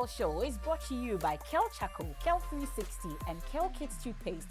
PL Show is brought to you by Kel Chaco, Kel 360, and Kel Kids Toothpaste.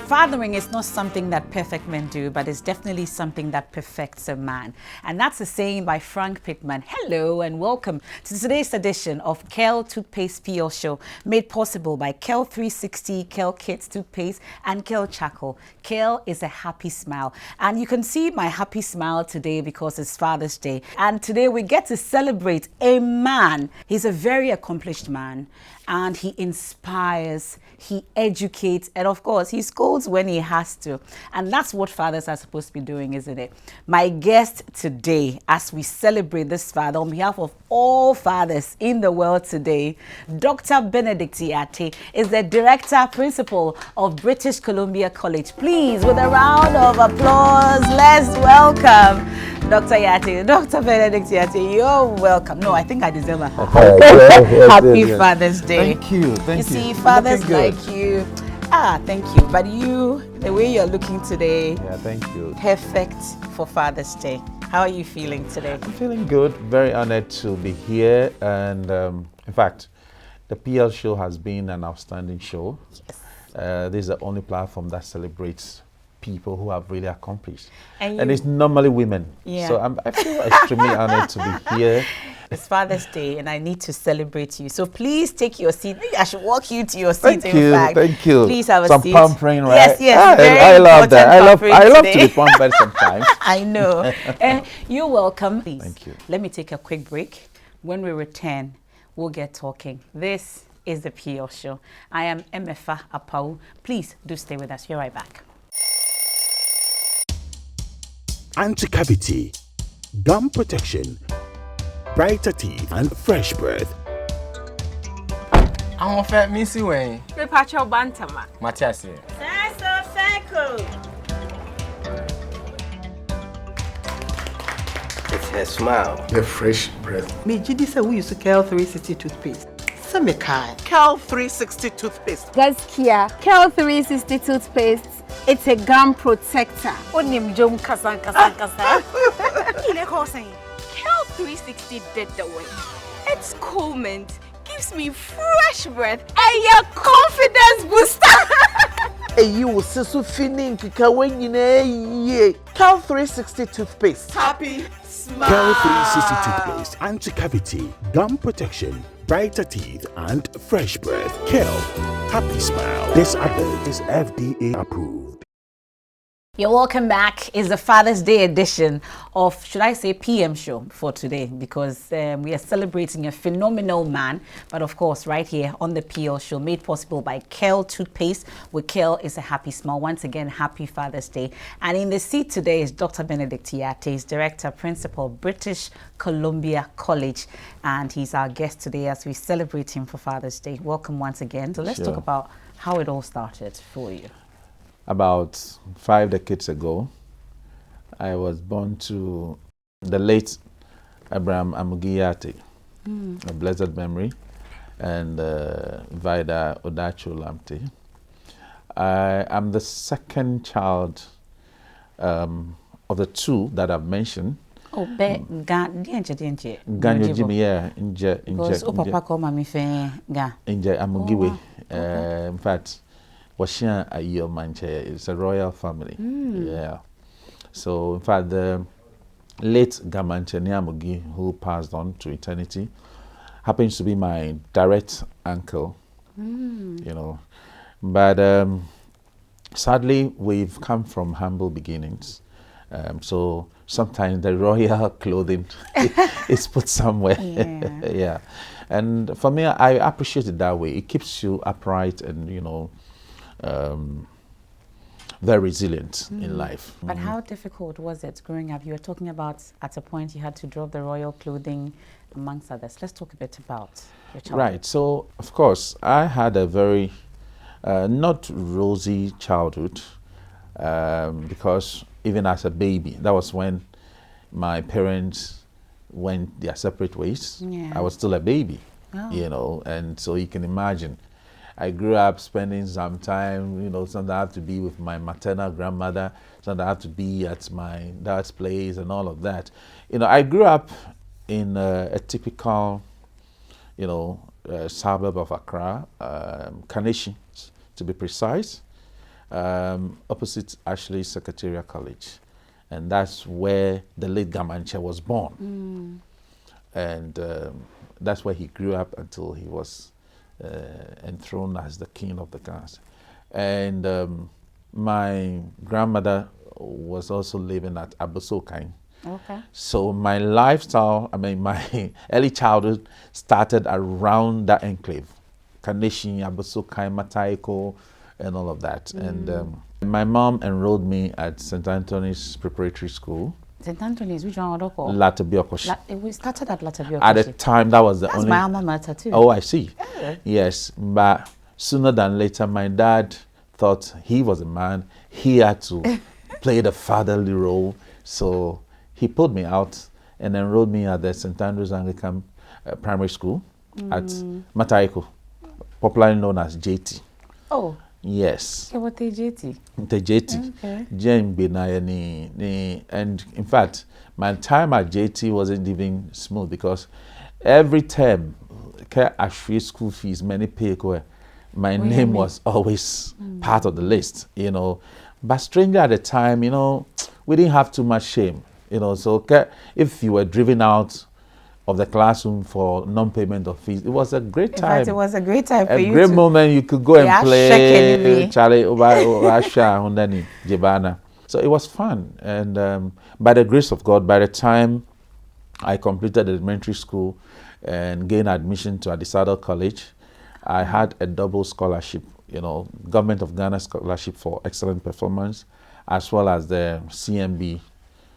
Fathering is not something that perfect men do, but it's definitely something that perfects a man. And that's a saying by Frank Pittman. Hello and welcome to today's edition of Kel Toothpaste PL Show, made possible by Kel 360, Kel Kids Toothpaste, and Kel Chaco. Kel is a happy smile. And you can see my happy smile today because it's Father's Day. And today we get to celebrate a man. He's a very accomplished man. And he inspires, he educates, and of course, he scolds when he has to. And that's what fathers are supposed to be doing, isn't it? My guest today, as we celebrate this father, on behalf of all fathers in the world today, Dr. Benedict Yartey is the Director Principal of British Columbia College. Please, with a round of applause, let's welcome Dr. Yartey. Dr. Benedict Yartey, you're welcome. No, I think I deserve a happy Father's Day. Thank you. Thank you. See, fathers like you. Thank you. But you, the way you're looking today. Yeah, thank you. Perfect for Father's Day. How are you feeling today? I'm feeling good. Very honored to be here. And in fact, the PL show has been an outstanding show. Yes. This is the only platform that celebrates people who have really accomplished. And it's normally women. Yeah. So I feel extremely honored to be here. It's Father's Day and I need to celebrate you. So please take your seat. Maybe I should walk you to your seat. Thank you. Thank you. Please have a Some seat. pampering, right? Yes, yes. I love that. I love to be pampered sometimes. I know. You're welcome. Please. Thank you. Let me take a quick break. When we return, we'll get talking. This is the PL Show. I am Emefa Apawu. Please do stay with us. You're right back. Anti-cavity, gum protection, brighter teeth, and fresh breath. I'm fat Missy Way. Repacho Bantama. Matiasi. It's her smile. The fresh breath. Me Jidisa who used to Kel 360 toothpaste. Samekai. Kel 360 toothpaste. Gaskia. Kel 360 toothpaste. It's a gum protector. Onim jom kasan. Kel 360 did the way. It's cool mint, gives me fresh breath, and your confidence booster. And you will see so feeling when you know Kel 360 toothpaste. Happy smile. Kel 360 toothpaste, anti-cavity, gum protection, brighter teeth, and fresh breath. Kel, happy smile. This advert is FDA approved. You're welcome back. It's the Father's Day edition of, should I say, PM show for today, because we are celebrating a phenomenal man. But of course, right here on the PL show, made possible by Kel Toothpaste, where Kel is a happy smile. Once again, happy Father's Day. And in the seat today is Dr. Benedict Yartey, Director Principal, British Columbia College. And he's our guest today as we celebrate him for Father's Day. Welcome once again. So let's talk about how it all started for you. About 5 decades ago, I was born to the late Abraham Yartey, a blessed memory, and Vida Odacho Lamte. I am the second child of the two that I've mentioned. Oh, Ganyo Jimmy, yeah, Inje Amugiwe. In fact, Washia Ayo Manche is a royal family. Yeah. So in fact the late Gamanche Niamugi, who passed on to eternity, happens to be my direct uncle. You know. But sadly we've come from humble beginnings. So sometimes the royal clothing is put somewhere. Yeah. Yeah. And for me, I appreciate it that way. It keeps you upright and, you know, very resilient in life. But how difficult was it growing up? You were talking about at a point you had to drop the royal clothing, amongst others. Let's talk a bit about your childhood. Right. So, of course, I had a very not rosy childhood because even as a baby, that was when my parents went their separate ways. Yeah. I was still a baby. you know, and so you can imagine. I grew up spending some time, you know, sometimes I have to be with my maternal grandmother, sometimes I have to be at my dad's place and all of that. You know, I grew up in a typical, you know, suburb of Accra, Kaneshi, to be precise, opposite Ashley Secretariat College. And that's where the late Gamanche was born. And that's where he grew up until he was enthroned as the king of the Ghana. And my grandmother was also living at Abosokai. Okay. So my lifestyle, I mean, my early childhood started around that enclave. Kaneshi, Abosokai, Mataiko, and all of that. And my mom enrolled me at St. Anthony's Preparatory School. St. Anthony's, which one are called? Latobiokoshi. We started at Latobiokoshi. At the time, that was the That's only... my alma mater too. Oh, I see. Yes, but sooner than later, my dad thought he was a man. He had to play the fatherly role. So he pulled me out and enrolled me at the St. Andrew's Anglican Primary School at Mataiko, popularly known as JT. Oh. Yes. Okay, what the JT? The JT. Okay. And in fact, my time at JT wasn't even smooth because every term, Ashri school fees, many pay, my name was always part of the list, you know. But strangely at the time, you know, we didn't have too much shame, you know. So if you were driven out of the classroom for non-payment of fees, it was a great time. In fact, it was a great time for you. A great moment. You could go and play Charlie Jebana. So it was fun, and by the grace of God, by the time I completed elementary school and gained admission to Adisado College, I had a double scholarship, you know, Government of Ghana scholarship for excellent performance, as well as the CMB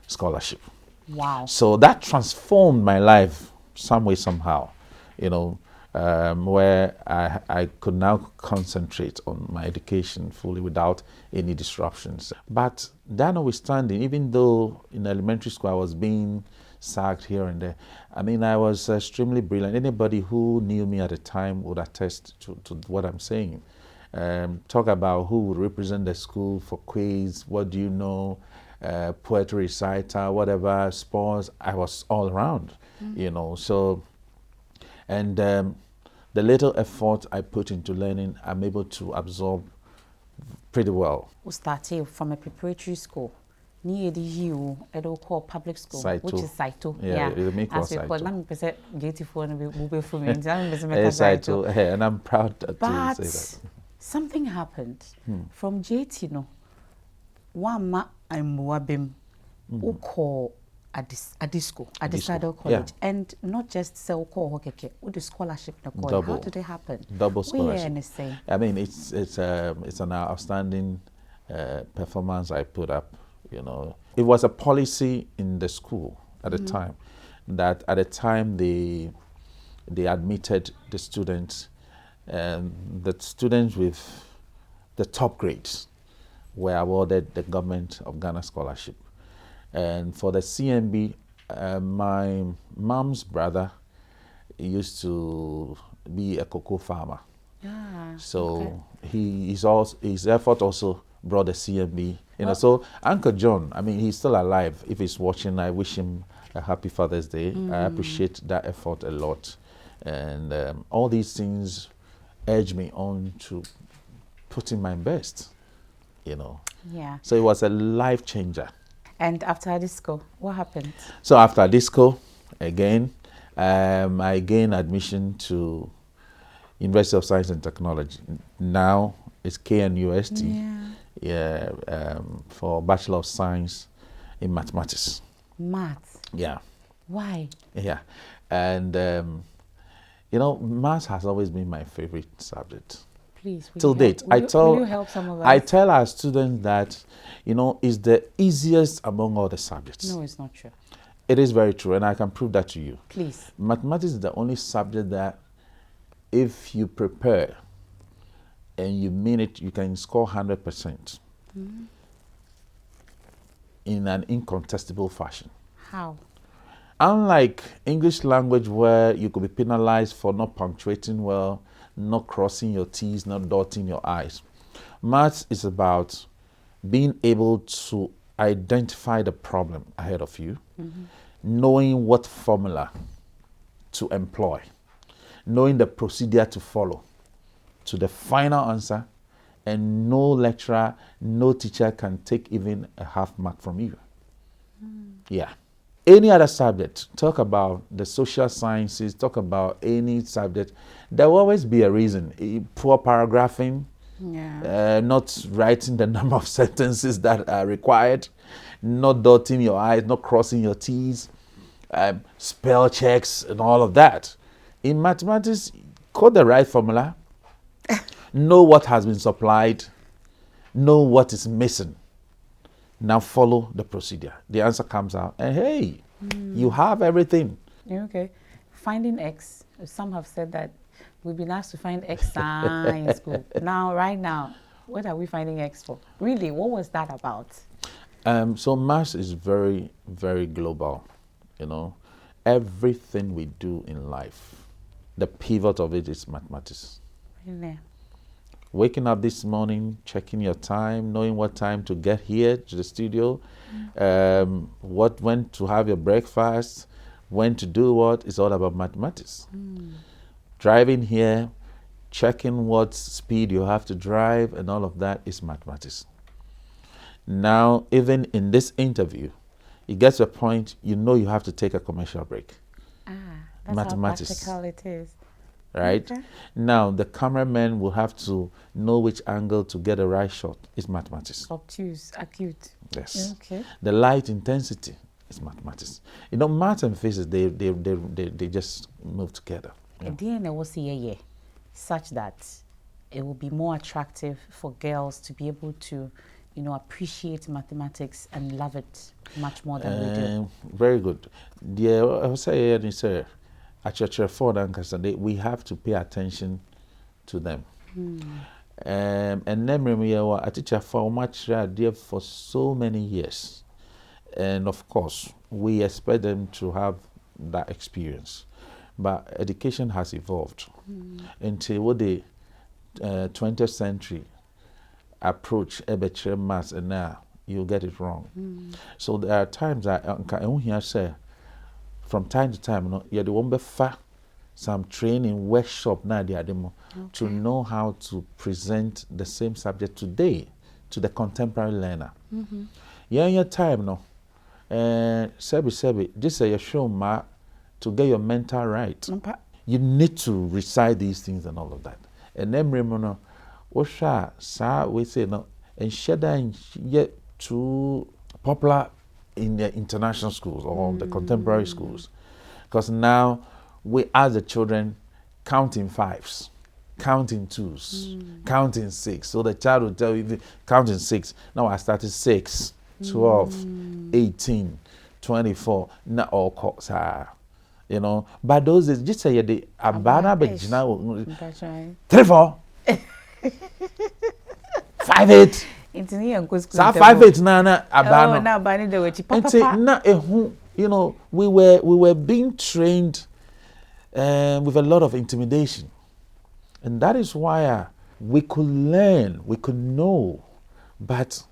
scholarship. Wow. So that transformed my life some way, somehow, you know, where I could now concentrate on my education fully without any disruptions. But that notwithstanding, even though in elementary school I was being sacked here and there, I mean, I was extremely brilliant. Anybody who knew me at the time would attest to what I'm saying. Talk about who would represent the school for quiz, what do you know, poetry reciter, whatever, sports, I was all around, you know. So, and the little effort I put into learning, I'm able to absorb pretty well. We started from a preparatory school. Near the U, it will call public school, Saito. which is Saito. Yeah, it's a as we call it. I'm beautiful and be for me. Saito, and I'm proud to say that. Something happened from JT, no. One ma I'm wabim, who call at Adisado College, and not just sell call hokeke, with the scholarship na call. How did it happen? Double scholarship. Say? I mean, it's an outstanding performance I put up. You know, it was a policy in the school at the time that at the time they admitted the students, and the students with the top grades were awarded the Government of Ghana scholarship. And for the CMB, my mom's brother used to be a cocoa farmer. So his effort also brought the CMB. You know, so Uncle John, I mean, he's still alive. If he's watching, I wish him a happy Father's Day. I appreciate that effort a lot. And all these things urge me on to put in my best, you know. Yeah. So it was a life changer. And after disco, what happened? So after disco, again, I gained admission to University of Science and Technology. Now it's KNUST. For Bachelor of Science in Mathematics. Maths? Yeah. Why? Yeah. And, you know, maths has always been my favorite subject. Please, till date. Will you help some of us? I tell our students that, you know, it's the easiest among all the subjects. No, it's not true. It is very true, and I can prove that to you. Please. Mathematics is the only subject that if you prepare and you mean it, you can score 100% in an incontestable fashion. How? Unlike English language where you could be penalized for not punctuating well, not crossing your T's, not dotting your I's, maths is about being able to identify the problem ahead of you, knowing what formula to employ, knowing the procedure to follow to the final answer, and no lecturer, no teacher can take even a half mark from you. Yeah. Any other subject, talk about the social sciences, talk about any subject, there will always be a reason. Poor paragraphing, not writing the number of sentences that are required, not dotting your I's, not crossing your T's, spell checks and all of that. In mathematics, code the right formula, know what has been supplied, know what is missing. Now follow the procedure. The answer comes out, and hey, you have everything. Okay. Finding X. Some have said that we've been asked to find X in school. Now, right now, what are we finding X for? Really, what was that about? So maths is very, very global. You know, everything we do in life, the pivot of it is mathematics. Really? Waking up this morning, checking your time, knowing what time to get here to the studio, when to have your breakfast, when to do what, it's all about mathematics. Driving here, checking what speed you have to drive and all of that is mathematics. Now, even in this interview, it gets to a point you know you have to take a commercial break. That's Mathematics. how practical it is. Right? Okay. Now, the cameraman will have to know which angle to get a right shot. It's mathematics. Obtuse, acute. Yes. Okay. The light intensity is mathematics. You know, math and physics, they just move together. A DNA was here, such that it will be more attractive for girls to be able to, you know, appreciate mathematics and love it much more than we do. Very good. I was saying, sir, at church for we have to pay attention to them. And then remember, I teach for much there for so many years, and of course we expect them to have that experience. But education has evolved until what the 20th century approach ebetre maths, and now you get it wrong. So there are times I hear say, from time to time, you won't be some training workshop now to know how to present the same subject today to the contemporary learner. Your time no, sebi, this is your show ma to get your mental right. You need to recite these things and all of that. And then remember, Osha sa we say no, and sheda yet too popular in the international schools or the contemporary schools, because now we ask the children counting fives, counting twos, counting six. So the child will tell you counting six. Now I started 6, 12, 18, 24. Not all courts are, you know. But those days, just say the abana bejina 3, 4, 5, 8. Sa 5, 8 na abano. Now bani de wechi papa. You know, we were being trained with a lot of intimidation, and that is why we could learn, we could know, but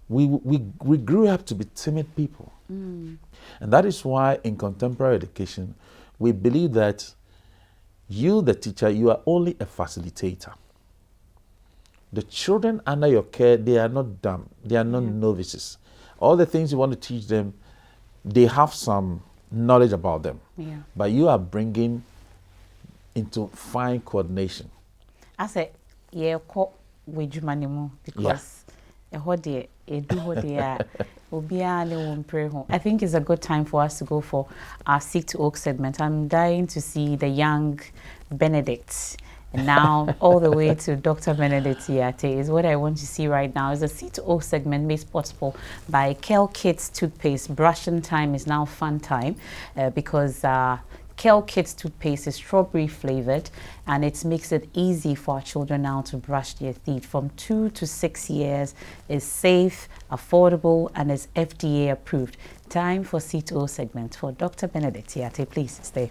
we grew up to be timid people, and that is why in contemporary education we believe that you, the teacher, you are only a facilitator. The children under your care, they are not dumb. They are not novices. All the things you want to teach them, they have some knowledge about them. But you are bringing into fine coordination. I say, because I think it's a good time for us to go for our Seek to Oak segment. I'm dying to see the young Benedict. And now all the way to Dr. Benedict Yartey is what I want to see right now. Is a Seek to Oak segment made possible by Kel Kids Toothpaste. Brushing time is now fun time because Kel Kids Toothpaste is strawberry flavored, and it makes it easy for our children now to brush their teeth. From 2 to 6 years, is safe, affordable, and is FDA approved. Time for C2O segment for Dr. Benedict Yartey. Please stay.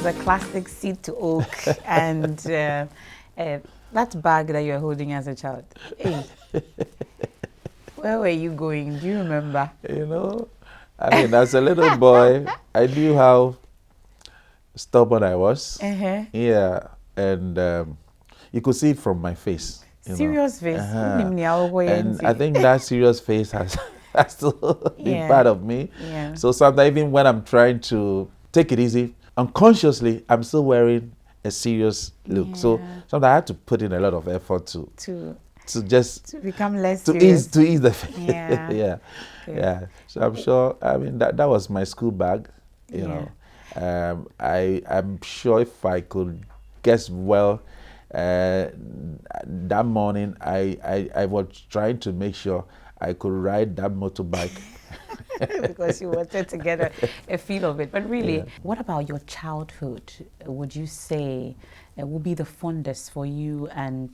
A classic seed to oak and that bag that you're holding as a child. Hey, where were you going? Do you remember? You know, I mean, as a little boy, I knew how stubborn I was. Yeah, and you could see it from my face. Serious face. And I think that serious face has still been part of me. Yeah. So sometimes even when I'm trying to take it easy, unconsciously, I'm still wearing a serious look. So sometimes I had to put in a lot of effort to become less to serious. ease the face. Yeah. Yeah. So I'm sure. I mean, that was my school bag. You know, I'm sure if I could guess well, that morning I was trying to make sure I could ride that motorbike. Because you wanted to get a feel of it. But really, what about your childhood? Would you say it would be the fondest for you, and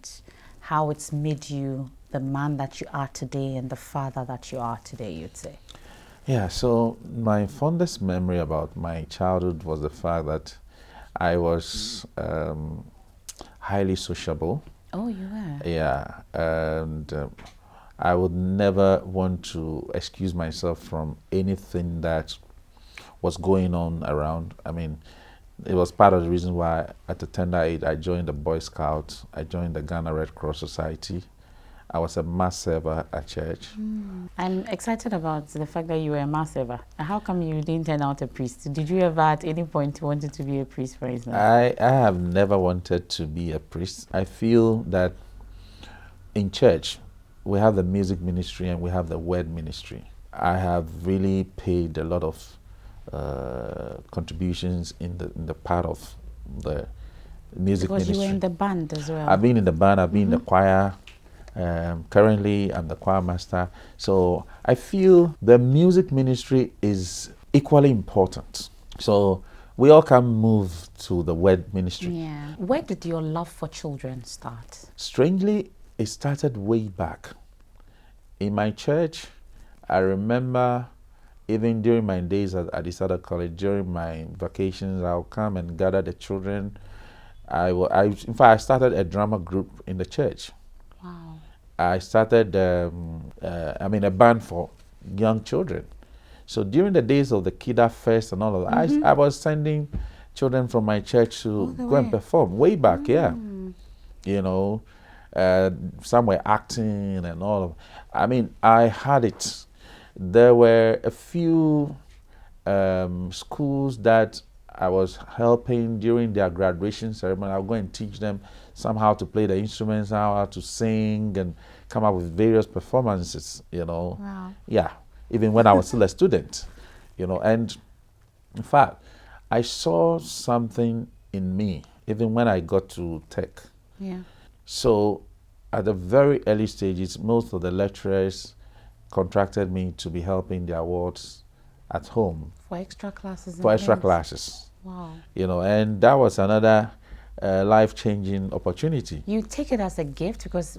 how it's made you the man that you are today and the father that you are today, you'd say? Yeah, so my fondest memory about my childhood was the fact that I was highly sociable. Oh, you were? Yeah, and I would never want to excuse myself from anything that was going on around. I mean, it was part of the reason why at the tender age I joined the Boy Scouts, I joined the Ghana Red Cross Society. I was a mass server at church. I'm excited about the fact that you were a mass server. How come you didn't turn out a priest? Did you ever at any point wanted to be a priest, for instance? I have never wanted to be a priest. I feel that in church, we have the music ministry and we have the word ministry. I have really paid a lot of contributions in the part of the music ministry. Because you were in the band as well. I've been in the band, I've been in the choir. Currently, I'm the choir master. So I feel the music ministry is equally important. So we all can move to the word ministry. Yeah. Where did your love for children start? Strangely, it started way back. In my church, I remember even during my days at Adisada College, during my vacations, I'll come and gather the children. In fact, I started a drama group in the church. Wow. I started, a band for young children. So during the days of the Kida Fest and all of that, I was sending children from my church to go and perform way back, You know, some were acting and all of. I mean, I had it. There were a few schools that I was helping during their graduation ceremony. I would go and teach them somehow to play the instruments, how to sing, and come up with various performances, you know. Wow. Yeah, even when I was still a student, you know. And in fact, I saw something in me, even when I got to tech. Yeah. So at the very early stages, most of the lecturers contracted me to be helping their wards at home. For extra classes? For extra classes. Wow. You know, and that was another life-changing opportunity. You take it as a gift, because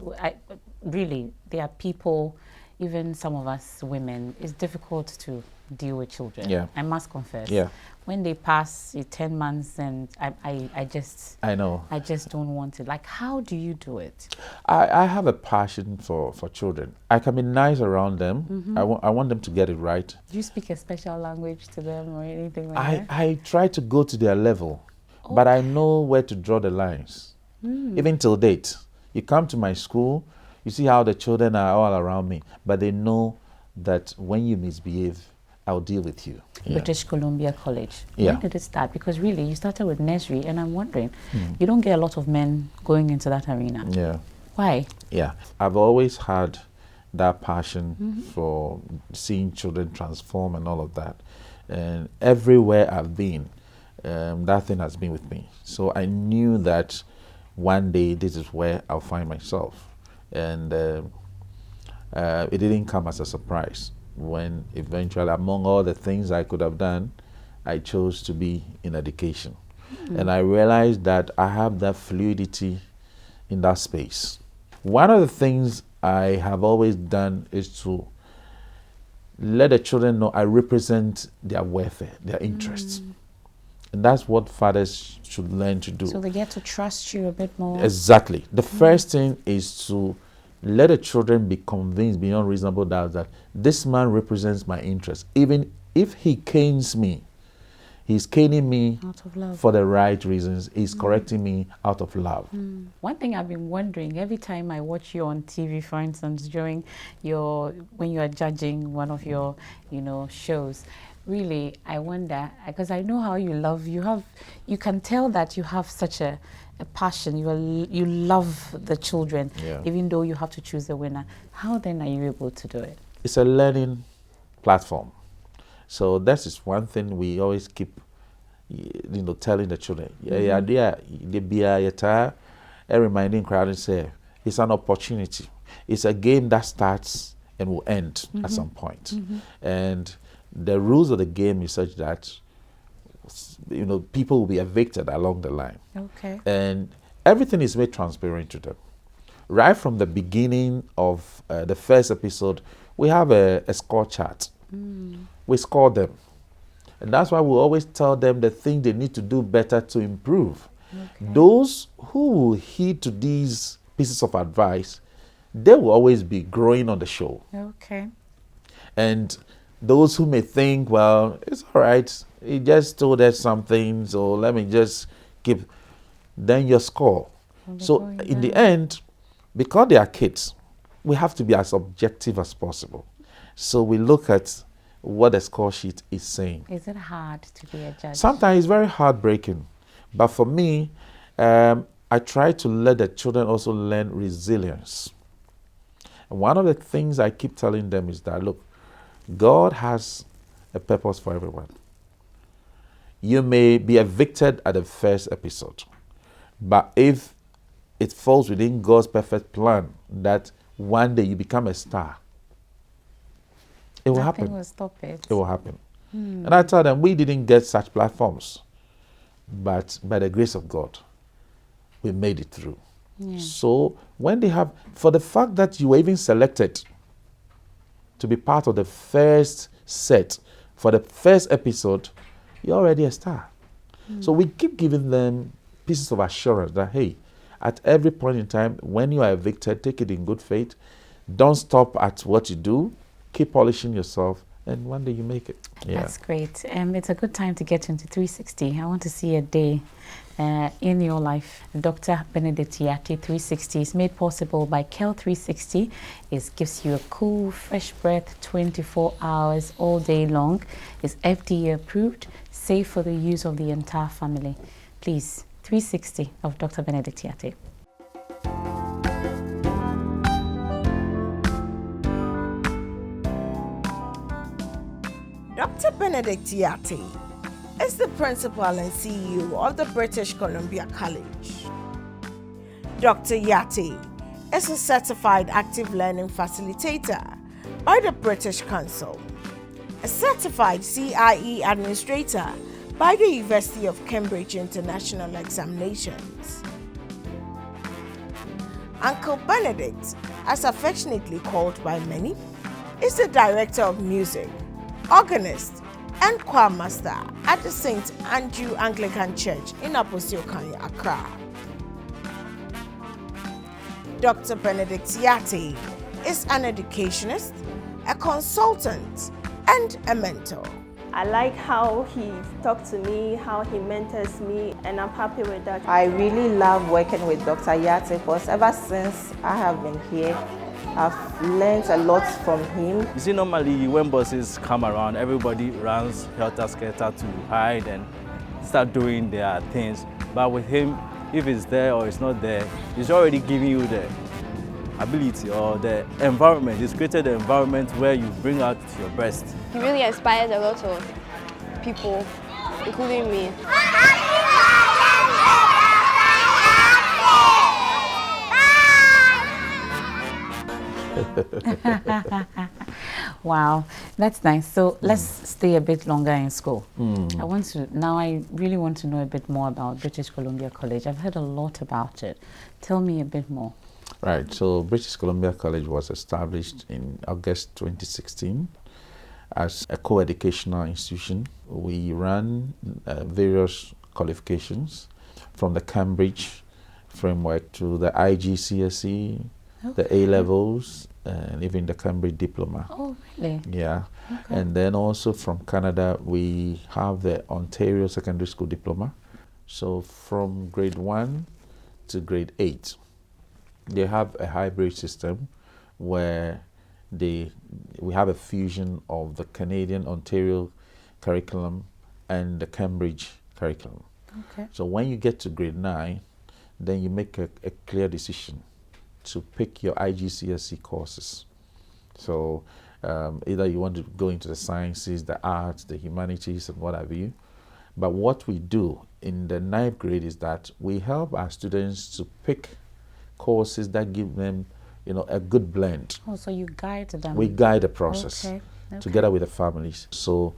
really, there are people, even some of us women, it's difficult to deal with children. Yeah. I must confess. Yeah. When they pass 10 months and I just don't want it. Like, how do you do it? I have a passion for children. I can be nice around them. I want them to get it right. Do you speak a special language to them or anything like that? I try to go to their level, but I know where to draw the lines. Even till date, you come to my school, you see how the children are all around me, but they know that when you misbehave, I'll deal with you. British Columbia College. Yeah. When did it start? Because really, you started with nursery, and I'm wondering, you don't get a lot of men going into that arena. Yeah. Why? Yeah. I've always had that passion for seeing children transform and all of that. And everywhere I've been, that thing has been with me. So I knew that one day this is where I'll find myself. And it didn't come as a surprise when eventually, among all the things I could have done, I chose to be in education. And I realized that I have that fluidity in that space. One of the things I have always done is to let the children know I represent their welfare, their interests. And that's what fathers should learn to do. So they get to trust you a bit more. Exactly. The first thing is to let the children be convinced beyond reasonable doubt that this man represents my interests. Even if he canes me, he's caning me Out of love. for the right reasons. He's correcting me out of love. One thing I've been wondering, every time I watch you on TV, for instance, when you are judging one of your, shows, really, I wonder, because I know how you love, you can tell that you have such a passion, you love the children, even though you have to choose the winner. How then are you able to do it? It's a learning platform. So that is one thing we always keep, telling the children. Reminding crowd and say, it's an opportunity. It's a game that starts and will end at some point. And the rules of the game is such that, people will be evicted along the line. Okay. And everything is made transparent to them. Right from the beginning of the first episode, we have a score chart. We score them. And that's why we always tell them the thing they need to do better to improve. Okay. Those who will heed to these pieces of advice, they will always be growing on the show. Okay. And those who may think, well, it's all right, he just told us something, so let me just give, then your score. So in the end, because they are kids, we have to be as objective as possible. So we look at what the score sheet is saying. Is it hard to be a judge? Sometimes it's very heartbreaking. But for me, I try to let the children also learn resilience. And one of the things I keep telling them is that, look, God has a purpose for everyone. You may be evicted at the first episode, but if it falls within God's perfect plan that one day you become a star, it will happen. Nothing will stop it. It will happen. And I tell them, we didn't get such platforms, but by the grace of God, we made it through. Yeah. So when they have, for the fact that you were even selected to be part of the first set for the first episode, you're already a star. So we keep giving them pieces of assurance that, hey, at every point in time, when you are evicted, take it in good faith. Don't stop at what you do. Keep polishing yourself, and one day you make it. Yeah. That's great. It's a good time to get into 360. I want to see a day in your life. Dr. Benedict Yartey 360 is made possible by Kel 360. It gives you a cool, fresh breath 24 hours all day long. It's FDA approved, safe for the use of the entire family. Please, 360 of Dr. Benedict Yartey. Dr. Benedict Yartey is the principal and CEO of the British Columbia College. Dr. Yartey is a certified active learning facilitator by the British Council, a certified CIE administrator by the University of Cambridge International Examinations. Uncle Benedict, as affectionately called by many, is the director of music, organist, and choir master at the St. Andrew Anglican Church in Apawu, Accra. Dr. Benedict Yartey is an educationist, a consultant, and a mentor. I like how he talks to me, how he mentors me, and I'm happy with that. I really love working with Dr. Yartey because ever since I have been here, I've learned a lot from him. You see, normally when buses come around, everybody runs helter-skelter to hide and start doing their things. But with him, if it's there or it's not there, he's already giving you ability or the environment. It's created the environment where you bring out your best. He really inspires a lot of people, including me. Wow, that's nice. So let's stay a bit longer in school. I really want to know a bit more about British Columbia College. I've heard a lot about it. Tell me a bit more. Right, so British Columbia College was established in August 2016 as a co-educational institution. We run various qualifications from the Cambridge framework to the IGCSE, the A-levels, and even the Cambridge diploma. Oh, really? Yeah. Okay. And then also from Canada, we have the Ontario Secondary School diploma. So from grade 1 to grade 8, they have a hybrid system where we have a fusion of the Canadian Ontario curriculum and the Cambridge curriculum. Okay. So when you get to grade 9, then you make a clear decision to pick your IGCSE courses. So either you want to go into the sciences, the arts, the humanities, and what have you. But what we do in the 9th grade is that we help our students to pick courses that give them, a good blend. Oh, so you guide them. We guide the process together with the families. So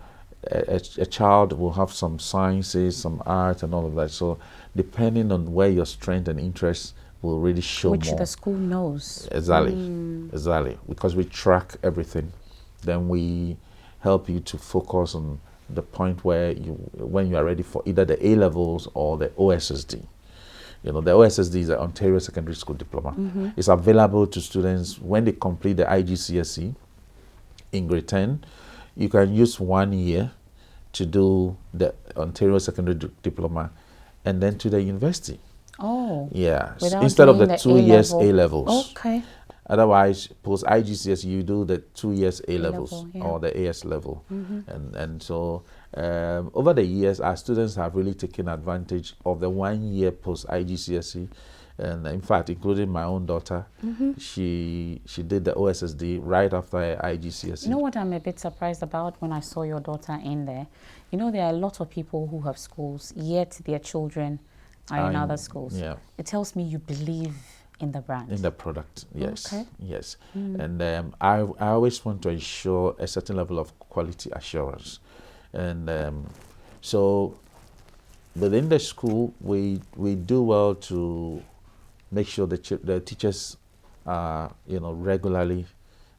a child will have some sciences, some art, and all of that. So depending on where your strength and interest will really show Which more. the school knows. Exactly. Because we track everything. Then we help you to focus on the point where when you are ready for either the A-levels or the OSSD. The OSSD is the Ontario Secondary School Diploma. It's available to students when they complete the IGCSE in grade 10. You can use 1 year to do the Ontario Secondary Diploma and then to the university. Oh. Yeah. Without Instead of doing the 2 years A-levels. Okay. Otherwise, post IGCSE, you do the 2 years A-levels A-level, or the AS level. And so over the years, our students have really taken advantage of the 1 year post IGCSE. And in fact, including my own daughter, she did the OSSD right after IGCSE. You know what I'm a bit surprised about when I saw your daughter in there? There are a lot of people who have schools, yet their children are in other schools. Yeah. It tells me you believe in the brand. In the product, yes. Okay. Yes. And I always want to ensure a certain level of quality assurance. And so within the school, we do well to make sure the teachers are, regularly,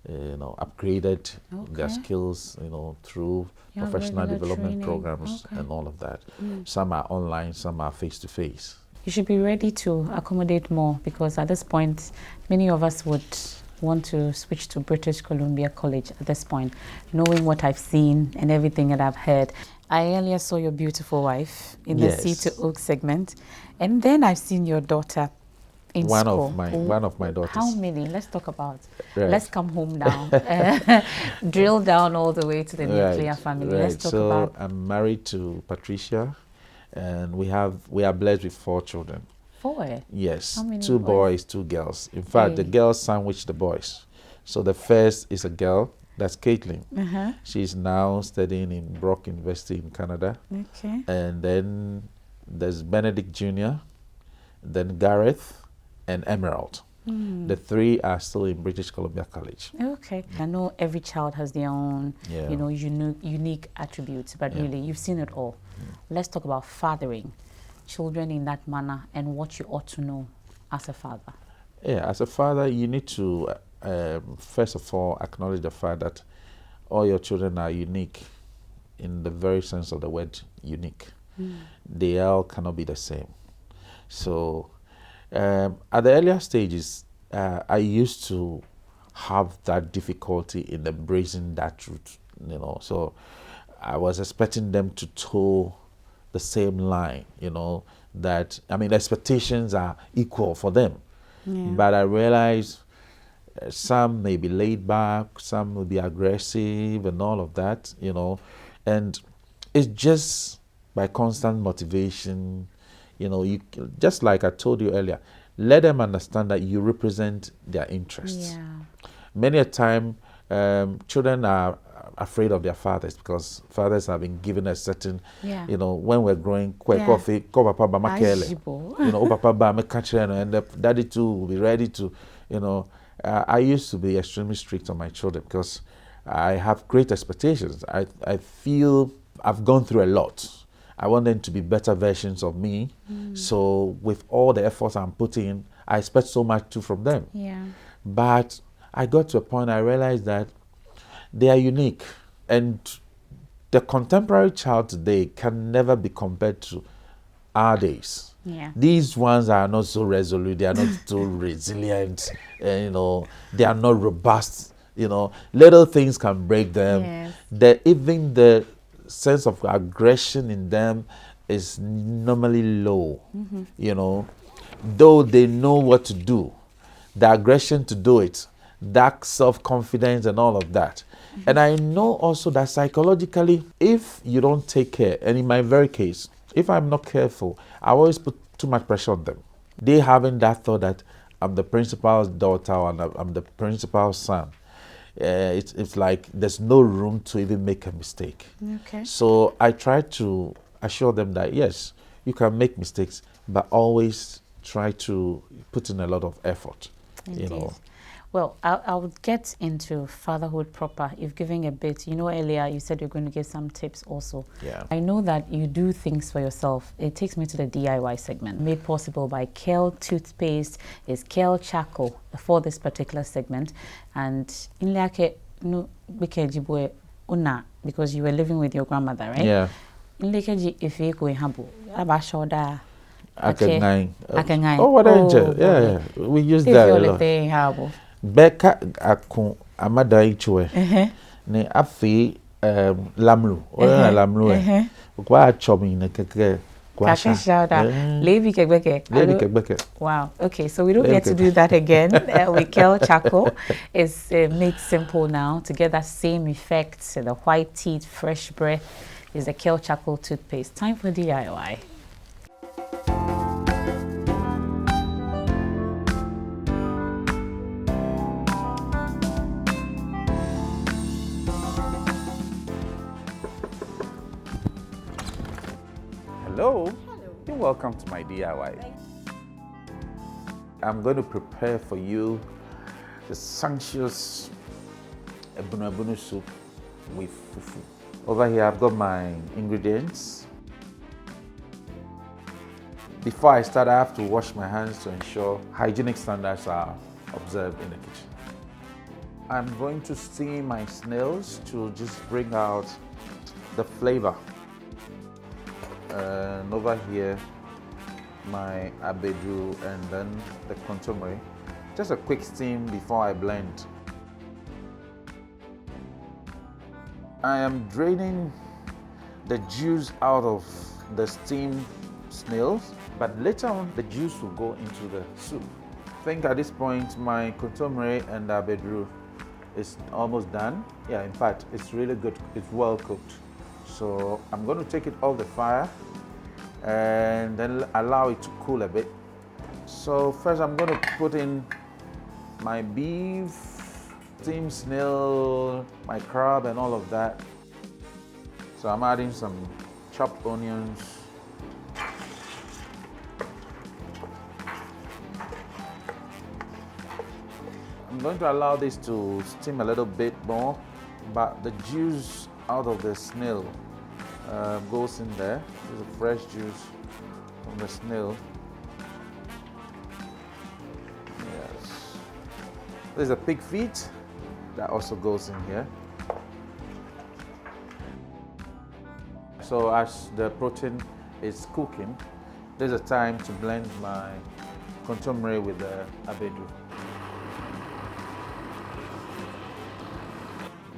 upgraded their skills, through professional development programs and all of that. Some are online, some are face-to-face. You should be ready to accommodate more, because at this point, many of us would want to switch to British Columbia College at this point, knowing what I've seen and everything that I've heard. I earlier saw your beautiful wife in the C to Oak segment, and then I've seen your daughter in school. One of my daughters. How many? Let's talk about. Right. Let's come home now. Drill down all the way to the nuclear family. Right. Let's talk about. I'm married to Patricia, and we are blessed with 4 children. 4? Yes. How many 2 boys, 2 girls. In fact, the girls sandwich the boys. So the first is a girl. That's Caitlin. She's now studying in Brock University in Canada. Okay. And then there's Benedict Jr., then Gareth, and Emerald. The 3 are still in British Columbia College. Okay. I know every child has their own, unique attributes, but really, you've seen it all. Let's talk about fathering children in that manner and what you ought to know as a father. Yeah, as a father, you need to, first of all, acknowledge the fact that all your children are unique in the very sense of the word unique. They all cannot be the same. So at the earlier stages, I used to have that difficulty in embracing that truth, So I was expecting them to toe the same line, that, the expectations are equal for them. But I realized some may be laid back, some will be aggressive and all of that, and it's just by constant motivation, You know, you just like I told you earlier, let them understand that you represent their interests. Yeah. Many a time, children are afraid of their fathers because fathers have been given a certain, you know, when we're growing, coffee, papa ba makele, you know, papa ba me and the daddy too will be ready to, you know. I used to be extremely strict on my children because I have great expectations. I feel I've gone through a lot. I want them to be better versions of me. So with all the efforts I'm putting in, I expect so much too from them. Yeah. But I got to a point I realized that they are unique. And the contemporary child today can never be compared to our days. Yeah. These ones are not so resolute, they are not so resilient, you know, they are not robust, you know. Little things can break them. Yes. Even the sense of aggression in them is normally low, you know. Though they know what to do, the aggression to do it, that self-confidence and all of that. And I know also that psychologically, if you don't take care, and in my very case, if I'm not careful, I always put too much pressure on them. They having that thought that I'm the principal's daughter and I'm the principal's son. It's like there's no room to even make a mistake. Okay. So I try to assure them that yes, you can make mistakes, but always try to put in a lot of effort. Indeed. You know. Well, I'll get into fatherhood proper. You've given a bit. You know, earlier you said you're going to give some tips also. Yeah. I know that you do things for yourself. It takes me to the DIY segment, made possible by Kale Toothpaste. Is Kale Charcoal for this particular segment. And in Lake, no, because you were living with your grandmother, right? Yeah. In Lake, if you go habu, abashoda. Akengai. Oh, what angel? Yeah. We use that a lot. Beka akun amada ichwe ne afi lamlu ora lamlu kwa chomi ne keke kwa Levi kebeke. Wow. Okay, so we don't get to do that again. With Kale Charcoal, it's made simple now to get that same effect. So the white teeth, fresh breath is the Kale Charcoal toothpaste. Time for DIY. Hello. You're welcome to my DIY. I'm going to prepare for you the sumptuous ebunu soup with fufu. Over here I've got my ingredients. Before I start, I have to wash my hands to ensure hygienic standards are observed in the kitchen. I'm going to steam my snails to just bring out the flavor. And over here, my abedu and then the consomme. Just a quick steam before I blend. I am draining the juice out of the steamed snails, but later on the juice will go into the soup. I think at this point my consomme and abedu is almost done. Yeah, in fact, it's really good. It's well cooked. So I'm going to take it off the fire and then allow it to cool a bit. So first I'm going to put in my beef, steamed snail, my crab and all of that. So I'm adding some chopped onions. I'm going to allow this to steam a little bit more, but the juice out of the snail goes in there. This is a fresh juice from the snail. Yes. There's a pig feet that also goes in here. So as the protein is cooking, there's a time to blend my consomme with the abedu.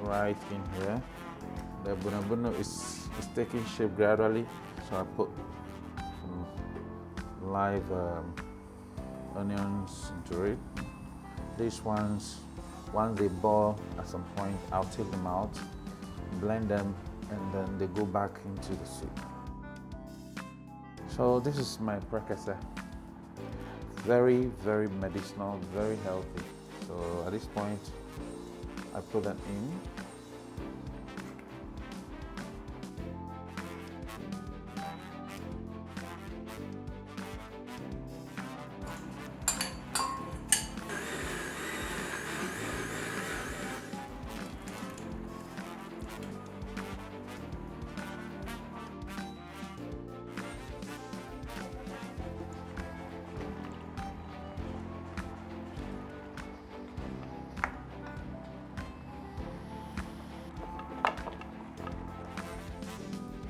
Right in here. The bunabunu is taking shape gradually, so I put some live onions into it. These ones, once they boil at some point, I'll take them out, blend them, and then they go back into the soup. So this is my precursor. Very, very medicinal, very healthy. So at this point, I put that in.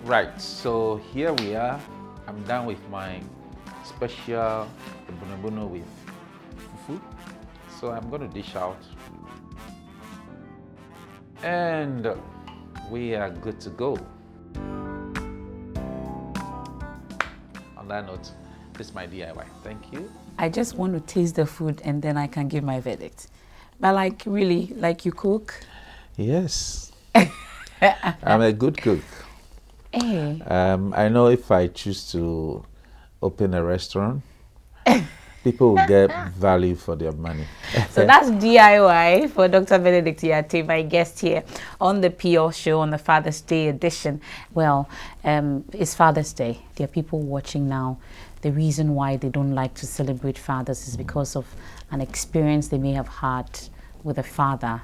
Right, so here we are. I'm done with my special bono with fufu. So I'm going to dish out. And we are good to go. On that note, this is my DIY. Thank you. I just want to taste the food and then I can give my verdict. But like really, like you cook? Yes. I'm a good cook. Hey. I know if I choose to open a restaurant, people will get value for their money. So that's DIY for Dr. Benedict Yartey, my guest here on the PR show on the Father's Day edition. Well, it's Father's Day. There are people watching now. The reason why they don't like to celebrate fathers is because of an experience they may have had with a father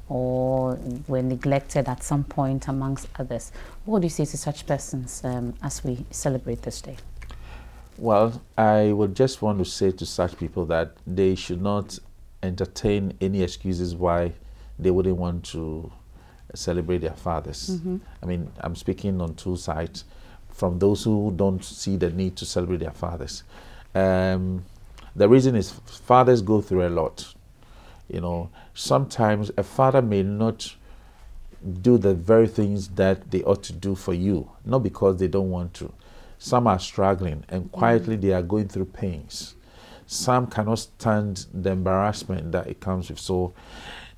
or were neglected at some point amongst others. What do you say to such persons as we celebrate this day? Well, I would just want to say to such people that they should not entertain any excuses why they wouldn't want to celebrate their fathers. I mean, I'm speaking on two sides. From those who don't see the need to celebrate their fathers. The reason is fathers go through a lot. You know, sometimes a father may not do the very things that they ought to do for you, not because they don't want to. Some are struggling and quietly they are going through pains. Some cannot stand the embarrassment that it comes with, so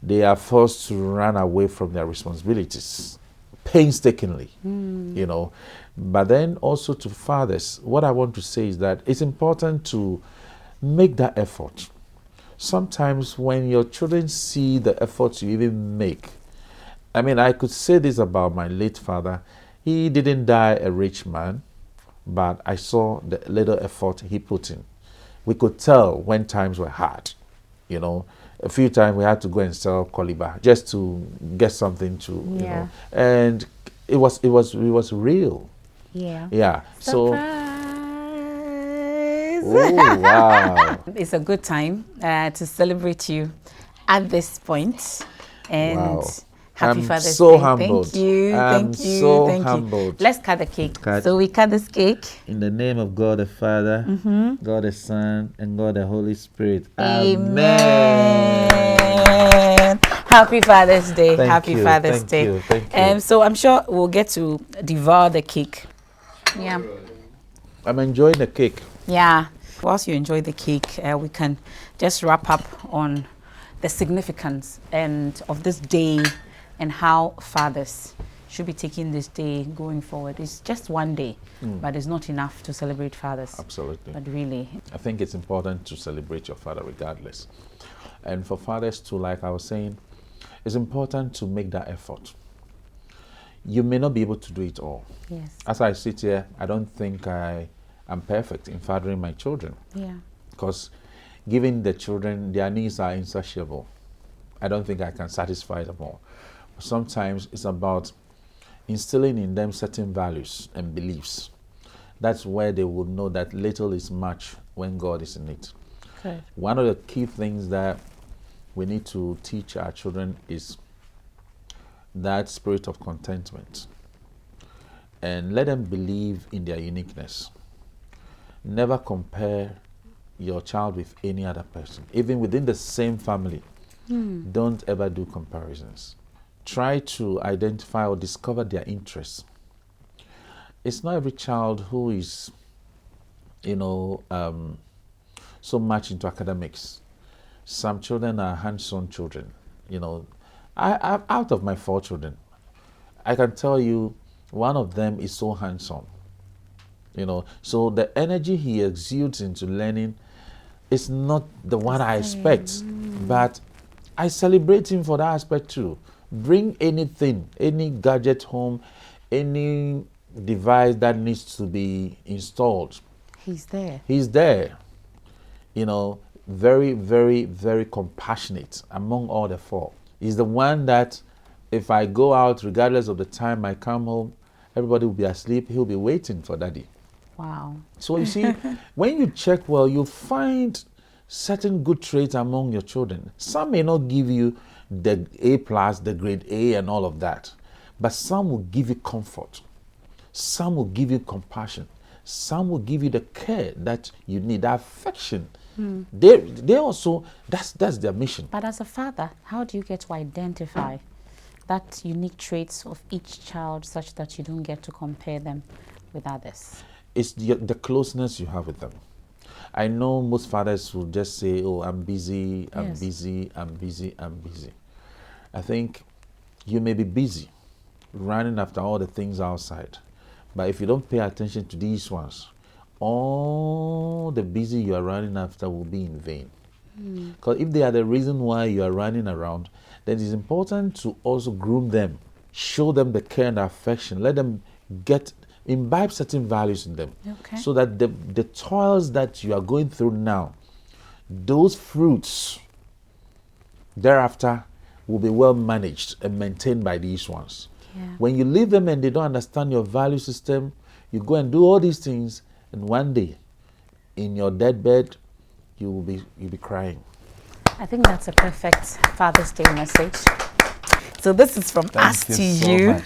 they are forced to run away from their responsibilities painstakingly, you know. But then also to fathers, what I want to say is that it's important to make that effort. Sometimes when your children see the efforts you even make, I mean, I could say this about my late father. He didn't die a rich man, but I saw the little effort he put in. We could tell when times were hard, you know. A few times we had to go and sell koliba just to get something to, you know. And it was real. Yeah. Yeah. Surprise. Oh, wow. It's a good time to celebrate you at this point. And wow. Happy I'm Father's so Day. Humbled. Thank you. I'm Thank you. so Thank humbled. you. Let's cut the cake. So we cut this cake. In the name of God the Father, God the Son, and God the Holy Spirit. Amen. Happy Father's Day. Happy Father's Day. Thank you. So I'm sure we'll get to devour the cake. Yeah. I'm enjoying the cake. Yeah. Whilst you enjoy the cake, we can just wrap up on the significance of this day and how fathers should be taking this day going forward. It's just one day, but it's not enough to celebrate fathers. Absolutely. But really, I think it's important to celebrate your father regardless. And for fathers too, like I was saying, it's important to make that effort. You may not be able to do it all. yes. As I sit here, I don't think I am perfect in fathering my children. Yeah. Because giving the children, their needs are insatiable. I don't think I can satisfy them all. Sometimes it's about instilling in them certain values and beliefs. That's where they will know that little is much when God is in it. Okay. One of the key things that we need to teach our children is that spirit of contentment. And let them believe in their uniqueness. Never compare your child with any other person, even within the same family. Don't ever do comparisons. Try to identify or discover their interests. It's not every child who is, so much into academics. Some children are hands-on children. I out of my 4 children, I can tell you one of them is so hands-on. you know. So the energy he exudes into learning is not the one I expect, but I celebrate him for that aspect too. Bring anything, any gadget home, any device that needs to be installed. He's there. He's there. You know, very, very, very compassionate among all the four. He's the one that if I go out, regardless of the time I come home, everybody will be asleep. He'll be waiting for daddy. Wow. So you see, when you check well, you'll find certain good traits among your children. Some may not give you the A+, the grade A and all of that, but some will give you comfort. Some will give you compassion. Some will give you the care that you need, the affection. They also, that's their mission. But as a father, how do you get to identify that unique traits of each child such that you don't get to compare them with others? It's the closeness you have with them. I know most fathers will just say, oh, I'm busy, I'm busy, I'm busy, I'm busy. I think you may be busy running after all the things outside, but if you don't pay attention to these ones, all the busy you are running after will be in vain. Because if they are the reason why you are running around, then it's important to also groom them, show them the care and affection, let them imbibe certain values in them, so that the toils that you are going through now, those fruits thereafter will be well managed and maintained by these ones. When you leave them and they don't understand your value system, you go and do all these things, and one day in your deathbed you'll be crying. I think that's a perfect Father's Day message. So this is from us to you.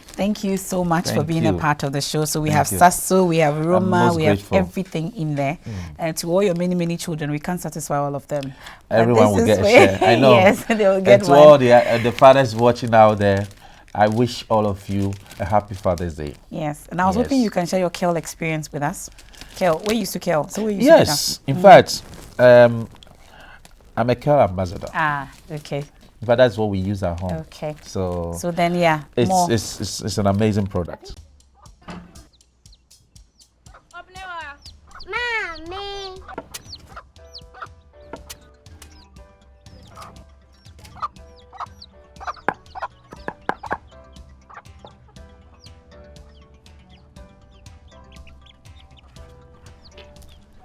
Thank you so much for being a part of the show. So we have Sasso, we have Roma, we have everything in there. And to all your many, many children, we can't satisfy all of them. Everyone will get a share. I know. Yes, they will get and to all the fathers watching out there, I wish all of you a happy Father's Day. Yes. And I was hoping you can share your Kel experience with us. Kel, where you used to Kel? So where you used to in fact, I'm a Kel ambassador. Ah, okay. But that's what we use at home. Okay. So then, yeah, it's an amazing product. Mommy.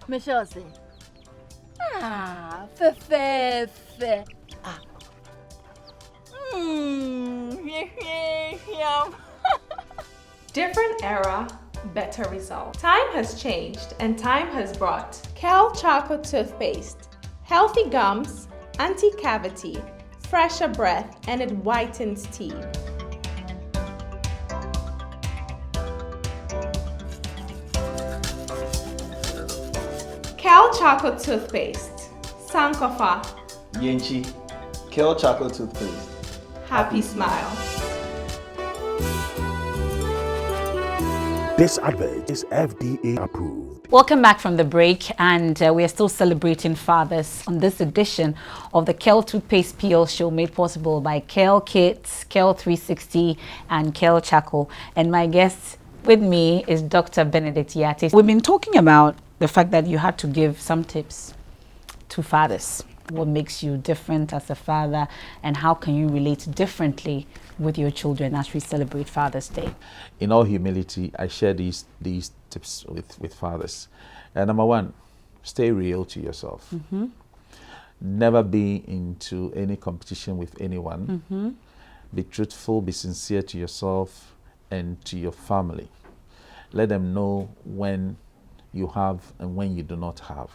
Michelle say, fe. Different era, better result. Time has changed and time has brought Kel Chocolate Toothpaste. Healthy gums, anti-cavity, fresher breath, and it whitens teeth. Kel Chocolate Toothpaste. Sankofa. Yenchi. Kel Chocolate Toothpaste. Happy smile. This advert is FDA approved. Welcome back from the break, and we are still celebrating fathers on this edition of the Kel Toothpaste Peel Show, made possible by Kel Kits, Kel 360, and Kel Charcoal. And my guest with me is Dr. Benedict Yartey. We've been talking about the fact that you had to give some tips to fathers. What makes you different as a father, and how can you relate differently with your children as we celebrate Father's Day? In all humility, I share these tips with fathers. Number one, stay real to yourself. Never be into any competition with anyone. Be truthful, be sincere to yourself and to your family. Let them know when you have and when you do not have.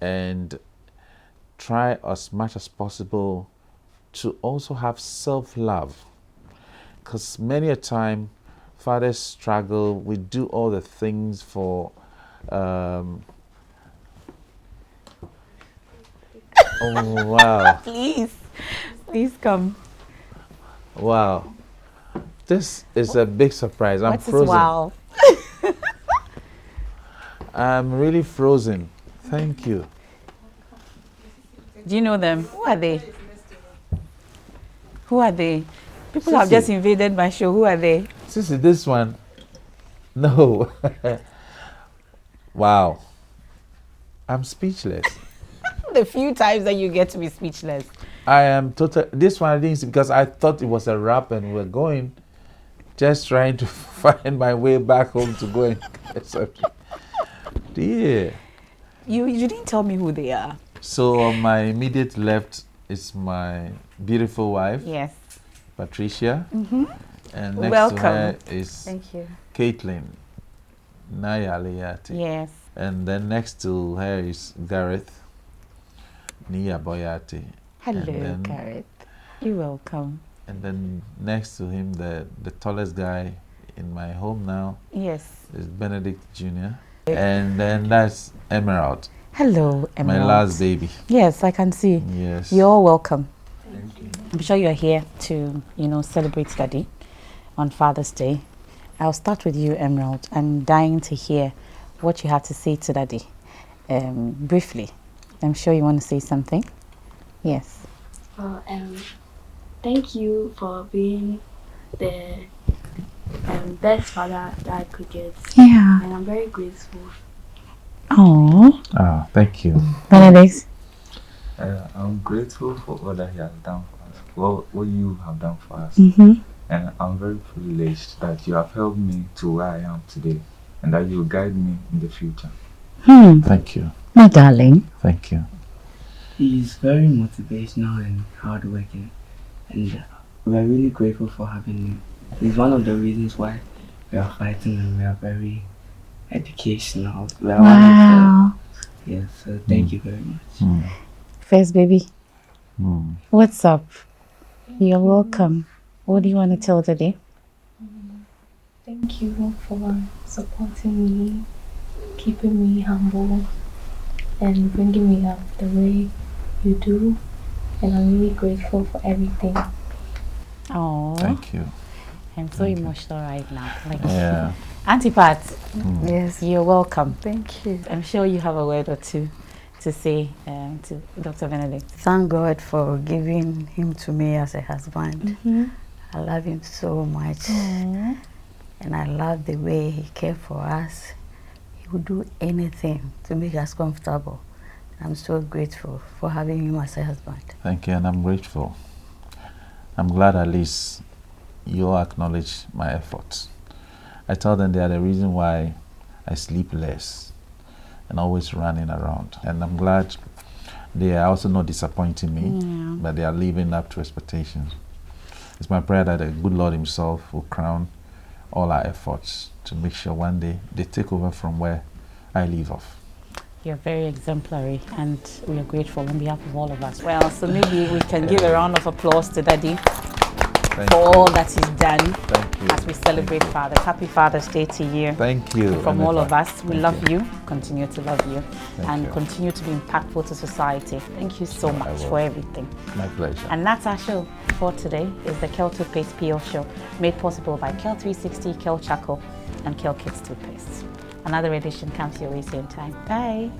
And try as much as possible to also have self-love, because many a time fathers struggle. We do all the things for oh wow. Please come. Wow, this is a big surprise. I'm frozen. Wow. I'm really frozen. Thank you. Do you know them? Who are they? Who are they? People have just invaded my show. Who are they? Sissy, this one. No. Wow. I'm speechless. The few times that you get to be speechless. I am total. This one I didn't see because I thought it was a wrap and we're going, just trying to find my way back home to go and get something. Dear. You didn't tell me who they are. So on my immediate left is my beautiful wife. Yes. Patricia. And next Welcome. to her is Thank you. Caitlin Yartey. Yes. And then next to her is Gareth Yartey. Hello, Gareth. You're welcome. And then next to him, the tallest guy in my home now. Yes. Is Benedict Jr. And then that's Emerald. Hello, Emerald. My last baby. Yes, I can see. Yes. You're all welcome. Thank you. I'm sure you're here to, celebrate Daddy on Father's Day. I'll start with you, Emerald. I'm dying to hear what you have to say to Daddy. Briefly. I'm sure you want to say something. Yes. Thank you for being the best father that I could get. Yeah. And I'm very grateful. Oh. Ah, thank you. Benedict. I'm grateful for all that he has done for us, what you have done for us. And I'm very privileged that you have helped me to where I am today and that you will guide me in the future. Thank you. My darling. Thank you. He's very motivational and hardworking, and we're really grateful for having him. He's one of the reasons why we are fighting, and we are very educational. We are Wow. Yes, so thank you very much. First baby. What's up? You're welcome. What do you want to tell Daddy? Thank you for supporting me, keeping me humble, and bringing me up the way you do. And I'm really grateful for everything. Oh. Thank you. I'm so emotional right now. Yeah. Auntie Pat. Yes. You're welcome. Thank you. I'm sure you have a word or two to say to Dr. Benedict. Thank God for giving him to me as a husband. I love him so much. And I love the way he cared for us. He would do anything to make us comfortable. I'm so grateful for having him as a husband. Thank you, and I'm grateful. I'm glad at least you all acknowledge my efforts. I tell them they are the reason why I sleep less and always running around. And I'm glad they are also not disappointing me, but they are living up to expectations. It's my prayer that the good Lord himself will crown all our efforts to make sure one day they take over from where I leave off. You're very exemplary, and we are grateful on behalf of all of us. Well, so maybe we can give a round of applause to Daddy for all that he's done as we celebrate Father. Happy Father's Day to you. Thank you. From Emefa. all of us, we love you, continue to love you, and you. continue to be impactful to society. Thank you so much for everything. My pleasure. And that's our show for today. Is the Kel Toothpaste PO show, made possible by Kel 360, Kel Charcoal, and Kel Kids Toothpaste. Another edition comes your way same time. Bye.